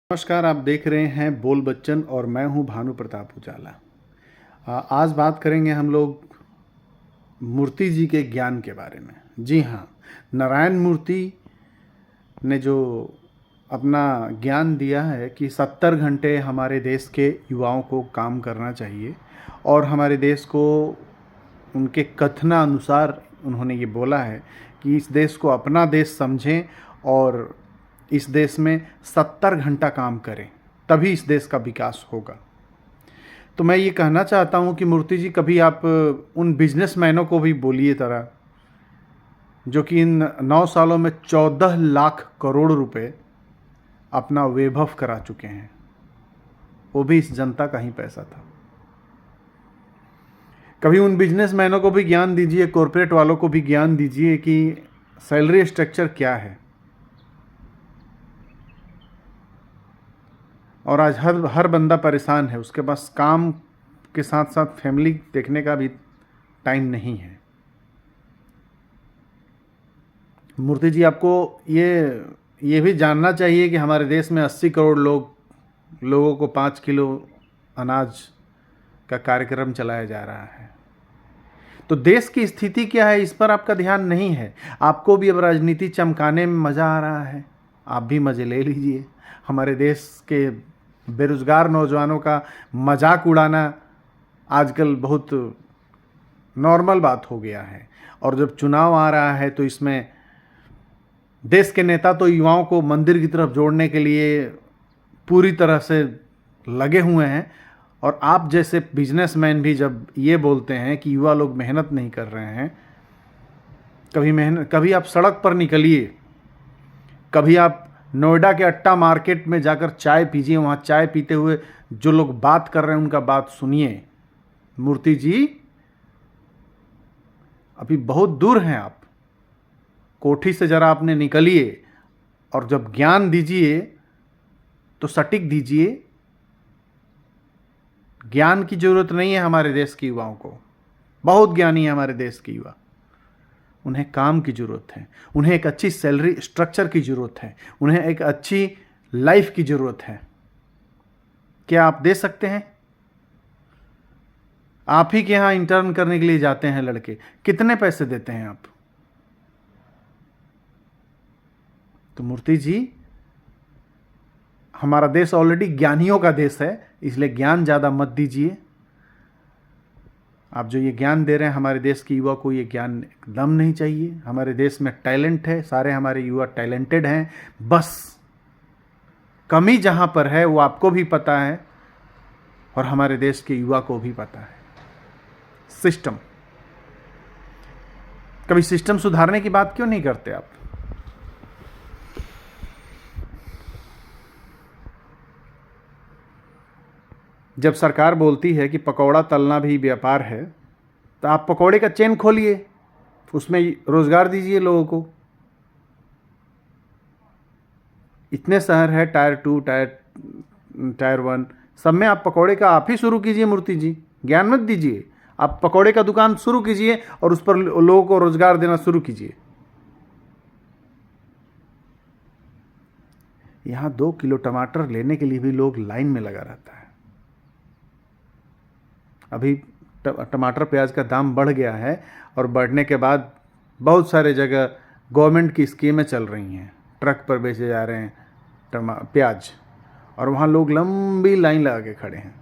नमस्कार, आप देख रहे हैं बोल बच्चन और मैं हूं भानु प्रताप उजाला। आज बात करेंगे हम लोग मूर्ति जी के ज्ञान के बारे में। जी हाँ, नारायण मूर्ति ने जो अपना ज्ञान दिया है कि 70 घंटे हमारे देश के युवाओं को काम करना चाहिए और हमारे देश को उनके कथनानुसार उन्होंने ये बोला है कि इस देश को अपना देश समझें और इस देश में 70 घंटा काम करें, तभी इस देश का विकास होगा। तो मैं ये कहना चाहता हूँ कि मूर्ति जी, कभी आप उन बिजनेसमैनों को भी बोलिए तरह जो कि इन 9 सालों में 14 लाख करोड़ रुपए अपना वैभव करा चुके हैं। वो भी इस जनता का ही पैसा था। कभी उन बिजनेसमैनों को भी ज्ञान दीजिए, कॉरपोरेट वालों को भी ज्ञान दीजिए कि सैलरी स्ट्रक्चर क्या है। और आज हर बंदा परेशान है, उसके पास काम के साथ साथ फैमिली देखने का भी टाइम नहीं है। मूर्ति जी, आपको ये भी जानना चाहिए कि हमारे देश में 80 करोड़ लोगों को 5 किलो अनाज का कार्यक्रम चलाया जा रहा है। तो देश की स्थिति क्या है, इस पर आपका ध्यान नहीं है। आपको भी अब राजनीति चमकाने में मज़ा आ रहा है, आप भी मज़े ले लीजिए। हमारे देश के बेरोज़गार नौजवानों का मजाक उड़ाना आजकल बहुत नॉर्मल बात हो गया है। और जब चुनाव आ रहा है तो इसमें देश के नेता तो युवाओं को मंदिर की तरफ जोड़ने के लिए पूरी तरह से लगे हुए हैं, और आप जैसे बिजनेसमैन भी जब ये बोलते हैं कि युवा लोग मेहनत नहीं कर रहे हैं, कभी आप सड़क पर निकलिए, कभी आप नोएडा के अट्टा मार्केट में जाकर चाय पीजिए, वहाँ चाय पीते हुए जो लोग बात कर रहे हैं उनका बात सुनिए। मूर्ति जी, अभी बहुत दूर हैं आप, कोठी से ज़रा आपने निकलिए और जब ज्ञान दीजिए तो सटीक दीजिए। ज्ञान की ज़रूरत नहीं है हमारे देश के युवाओं को, बहुत ज्ञानी है हमारे देश के युवा। उन्हें काम की ज़रूरत है, उन्हें एक अच्छी सैलरी स्ट्रक्चर की ज़रूरत है, उन्हें एक अच्छी लाइफ की ज़रूरत है। क्या आप दे सकते हैं? आप ही के यहाँ इंटर्न करने के लिए जाते हैं लड़के, कितने पैसे देते हैं आप? तो मूर्ति जी, हमारा देश ऑलरेडी ज्ञानियों का देश है, इसलिए ज्ञान ज़्यादा मत दीजिए। आप जो ये ज्ञान दे रहे हैं, हमारे देश के युवा को ये ज्ञान एकदम नहीं चाहिए। हमारे देश में टैलेंट है, सारे हमारे युवा टैलेंटेड हैं, बस कमी जहाँ पर है वो आपको भी पता है और हमारे देश के युवा को भी पता है। सिस्टम, कभी सिस्टम सुधारने की बात क्यों नहीं करते आप? जब सरकार बोलती है कि पकौड़ा तलना भी व्यापार है, तो आप पकौड़े का चेन खोलिए, उसमें रोजगार दीजिए लोगों को। इतने शहर है, टायर 2, टायर 1, सब में आप पकौड़े का आप ही शुरू कीजिए। मूर्ति जी, ज्ञान मत दीजिए, आप पकौड़े का दुकान शुरू कीजिए और उस पर लोगों को रोजगार देना शुरू कीजिए। यहाँ 2 किलो टमाटर लेने के लिए भी लोग लाइन में लगा रहता है। अभी टमाटर प्याज का दाम बढ़ गया है और बढ़ने के बाद बहुत सारे जगह गवर्नमेंट की स्कीमें चल रही हैं, ट्रक पर बेचे जा रहे हैं प्याज, और वहाँ लोग लंबी लाइन लगा के खड़े हैं।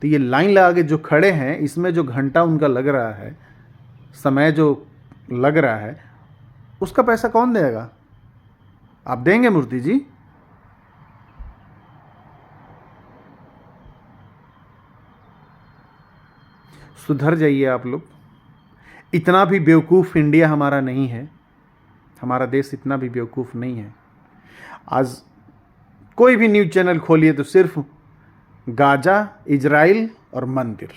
तो ये लाइन लगा के जो खड़े हैं, इसमें जो घंटा उनका लग रहा है, समय जो लग रहा है, उसका पैसा कौन देगा? आप देंगे मूर्ति जी? सुधर जाइए आप लोग। इतना भी बेवकूफ़ इंडिया हमारा नहीं है, हमारा देश इतना भी बेवकूफ़ नहीं है। आज कोई भी न्यूज़ चैनल खोलिए तो सिर्फ गाजा, इजराइल और मंदिर।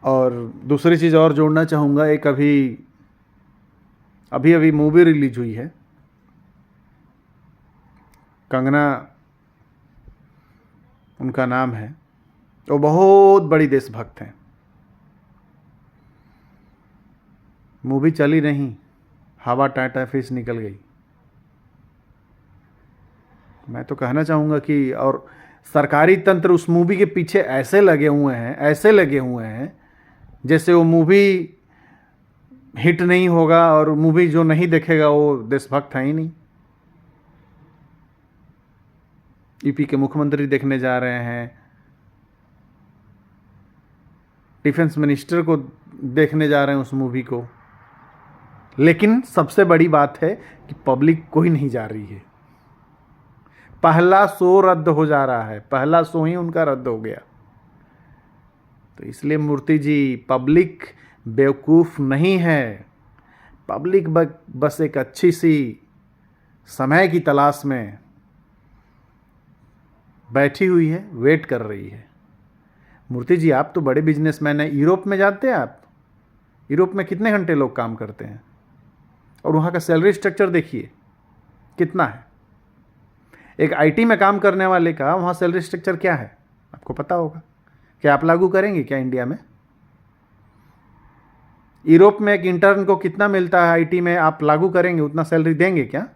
और दूसरी चीज़ और जोड़ना चाहूँगा, एक अभी मूवी रिलीज हुई है, कंगना उनका नाम है, वो बहुत बड़ी देशभक्त हैं। मूवी चली नहीं, हवा टाटा फिश निकल गई। मैं तो कहना चाहूँगा कि और सरकारी तंत्र उस मूवी के पीछे ऐसे लगे हुए हैं जैसे वो मूवी हिट नहीं होगा और मूवी जो नहीं देखेगा वो देशभक्त है ही नहीं। यूपी के मुख्यमंत्री देखने जा रहे हैं, डिफेंस मिनिस्टर को देखने जा रहे हैं उस मूवी को, लेकिन सबसे बड़ी बात है कि पब्लिक कोई नहीं जा रही है। पहला शो रद्द हो जा रहा है, पहला शो ही उनका रद्द हो गया। तो इसलिए मूर्ति जी, पब्लिक बेवकूफ़ नहीं है। पब्लिक बस एक अच्छी सी समय की तलाश में बैठी हुई है, वेट कर रही है। मूर्ति जी, आप तो बड़े बिजनेसमैन हैं, यूरोप में जाते हैं आप? यूरोप में कितने घंटे लोग काम करते हैं और वहाँ का सैलरी स्ट्रक्चर देखिए कितना है। एक आईटी में काम करने वाले का वहाँ सैलरी स्ट्रक्चर क्या है आपको पता होगा। क्या आप लागू करेंगे क्या इंडिया में? यूरोप में एक इंटर्न को कितना मिलता है आईटी में, आप लागू करेंगे? उतना सैलरी देंगे क्या?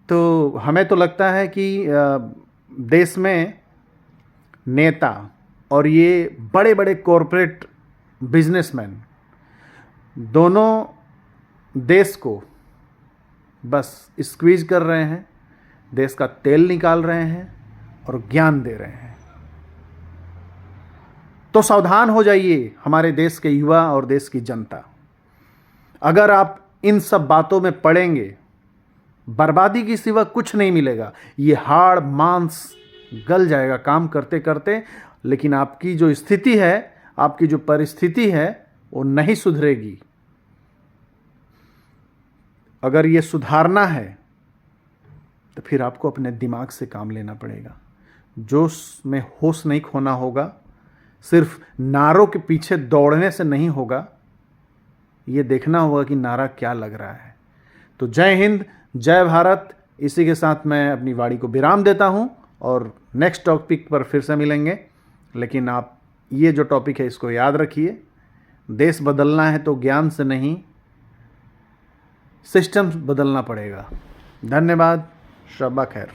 तो हमें तो लगता है कि देश में नेता और ये बड़े बड़े कॉरपोरेट बिजनेसमैन दोनों देश को बस स्क्वीज कर रहे हैं, देश का तेल निकाल रहे हैं और ज्ञान दे रहे हैं। तो सावधान हो जाइए हमारे देश के युवा और देश की जनता। अगर आप इन सब बातों में पड़ेंगे, बर्बादी की सिवा कुछ नहीं मिलेगा। ये हाड़ मांस गल जाएगा काम करते करते, लेकिन आपकी जो स्थिति है, आपकी जो परिस्थिति है, वो नहीं सुधरेगी। अगर ये सुधारना है तो फिर आपको अपने दिमाग से काम लेना पड़ेगा। जोश में होश नहीं खोना होगा, सिर्फ नारों के पीछे दौड़ने से नहीं होगा, ये देखना होगा कि नारा क्या लग रहा है। तो जय हिंद, जय भारत। इसी के साथ मैं अपनी वाणी को विराम देता हूं और नेक्स्ट टॉपिक पर फिर से मिलेंगे। लेकिन आप ये जो टॉपिक है इसको याद रखिए, देश बदलना है तो ज्ञान से नहीं, सिस्टम बदलना पड़ेगा। धन्यवाद, शब्बा खैर।